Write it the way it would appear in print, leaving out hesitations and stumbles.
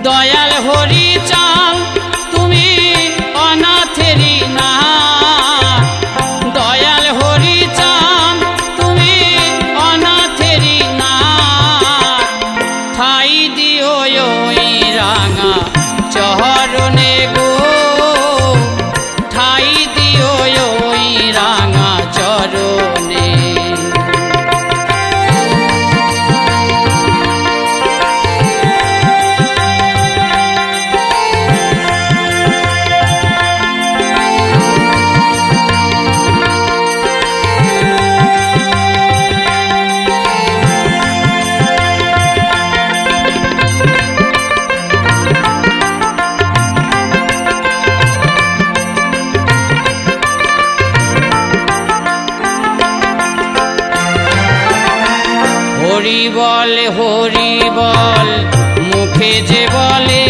দয়াল হরিচাঁদ তুমি অনাথেরি না, দয়াল হরিচাঁদ তুমি অনাথেরি না, ঠাই দিও ওই রাঙা চরণে গো, ঠাই দিও ওই রাঙা চরণে। হরি বল মুখে যে বলে